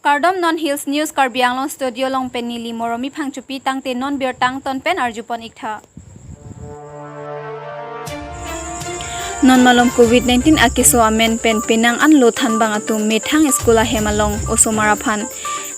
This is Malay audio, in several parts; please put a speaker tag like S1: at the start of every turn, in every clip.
S1: Kardom non hills news Karbi Anglong studio long pen nili moromi phangchupi tangte non beer tang ton pen arjupon ikha. Non malom COVID-19 akiso amen pen penang anlo thanbang atum methang skula hemalong osomarapan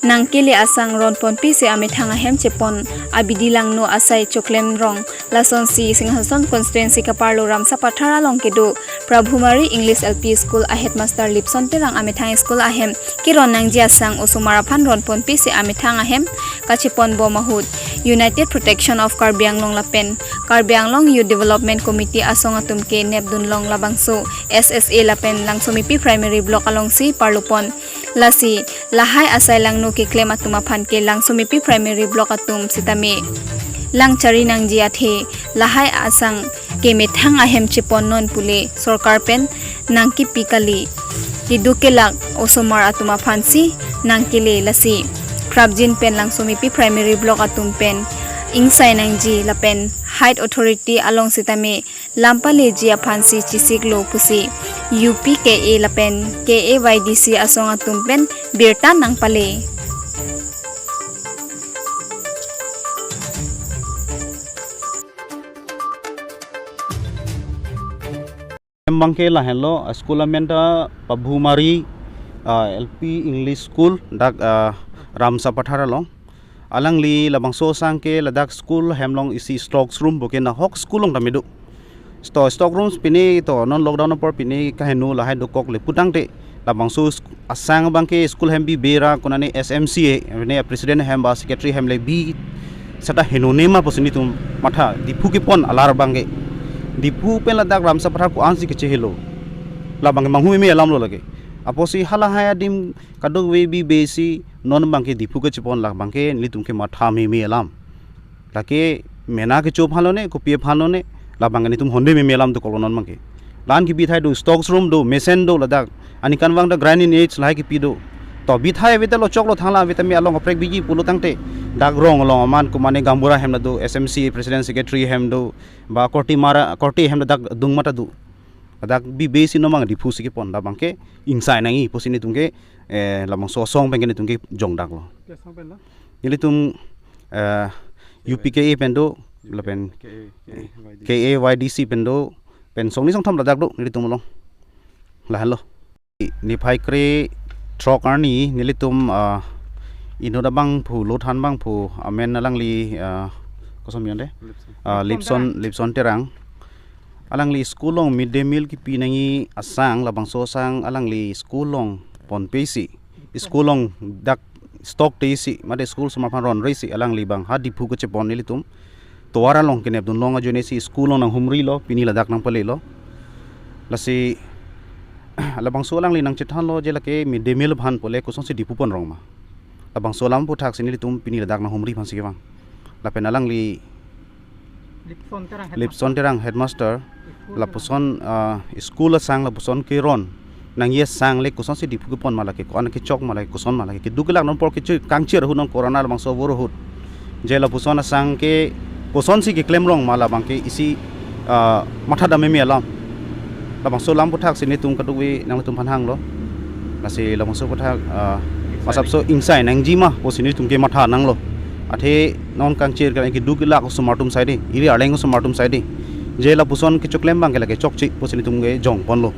S1: nangkili asang ron ponpi se amethanga hem chepon abidilang no asai choklem rong lason si singhason constituency kaparlo ramsa pathara long kedo prabhumari English LP school a headmaster Lipson terang amethang school ahem kiron nangji asang osomarapan ron ponpi se amethanga hem kachepon bomahut United Protection of Karbi Anglong lapen Karbi Anglong Youth Development Committee asong atumke nepdunlong labangso SSA lapen langsomipi primary block along si parlupon lasi lahai asai lang no ki claim atuma phan ke lang sumipi primary block atum sitame lang chari nang ji athe lahai asang ke methang ahem chipon non pule sarkar pen nang ki pikali ki duke lak osomar atuma phansi nang kile lasi krabjin pen lang sumipi primary block atum pen ingsai nang ji lapen height authority along sitame lampale ji phansi chisiklo pusi UPKA lapen KAYDC asong atum pen birta nang pale
S2: Bangke lah hello sekolah menta Prabhumari LP English School dak Ramsa Pathara long alang li labang so sangke ladak school hemlong isi stocks room bokena hok school long tamidu stock rooms pini to non lockdown por pini kahenu lahai dokok le putang te labang so asang bangke school hem bi bera konani SMCA ne president hem ba secretary hem le bi sata henonema posini tum matha dipu ki pon alar bangke dipu pen ladak Ramsa Pathar ko ansi ke chehelo labang manghu me alam lo lage aposi hala haya dim kadok we bi besi non bangke dipu ke chipon lag bangke litum ke matha me alam lake mena ke chop halone ko pie phalone labang ni tum honde me alam to kolonon bangke lan ki bi thai do stocks room do mesen do ladak ani kan wang da grinding age lai ki pi do to bi thai vetelo choklo thangla vetami along aprek biji pulo tangte dak rong along aman ko mane gambura hem na do SMC president secretary hem do ba korti hem dak dungmata do dak bi besi no mang dipu siki pon da bangke insai nangi posini tungke lamang so song bangke ni tungke jong dak lo ili tum UPKA pendo lapen KAYDC pendo pen song ni song tham ladak do ili tum long la hello ni phai kre trok arni nili tum ino da bang phu lo than bang phu amen nalang li kosom yonde Lipson terang alang li school long midday meal ki pinangi asang labang so sang alang li school long pon pesi school long dak stock tesi made school smartphone ron raisi alang li bang hadi phu ko che pon nili tum towara long kinep dun long ajone si school long nang humri lo pini ladak nang pale lo lasi labang so lang li nang chethan lo je lake midday meal bhan pole ko si dipu pon rong ma labang so lam pu thak sini li tum pini ladak nang humri phan si bang lapen alang li Lipson terang headmaster lapuson school sang lapuson kiron nang yes sang le kuson si dipu pon malake ko an ki chok malake kuson malake ki dugulak non por ki kangchir hu non corona labang so bor hut je lapuson sang ke kuson si ki claim rong mala bang ke isi matha dame mi alam labang so lam puthak sini tum kadui nang tum phanhang lo lasi labang so puthak masap so insai nang jima posini tum ke matha nang lo athe non kangchir ka ki dugulak so martum side iri arleng so martum side je lapuson ki choklem bang ke lage chokchi posini tum ge jong pon lo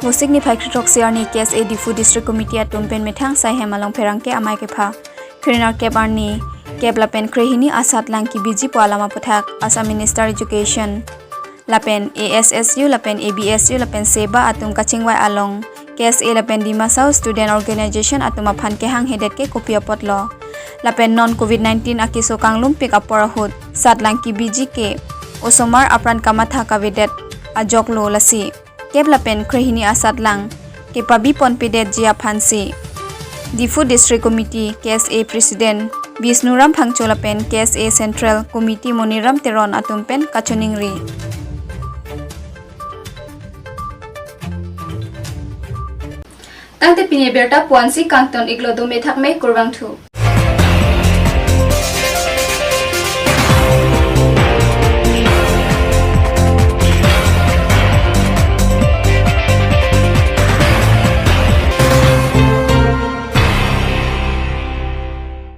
S1: musik ni phai khritok siarni KSA Difu District Committee atum pen methang sai hemalong pherang ke amai ke pha khrinar ke barni kebla pen krehini asat lang ki biji palama puthak asa minister education lapen ASSU lapen ABSU lapen seba atum kachingwai along KSA lapen Dimasau student organization atuma phan ke hang hedet ke kopia potlo lapen non COVID-19 akiso kanglum pick up porahut sat lang ki biji ke osomar apran kamatha kavedet ajoklo lasi kebla pen krehini asat lang ke pabi pon pedet jia phansi Difu District Committee KSA President Bisnuram Phangchola pen KSA Central Committee Moniram Teron atum pen kachoningri Tangte pine berta puansi kangton iglo do methak me kurwang thu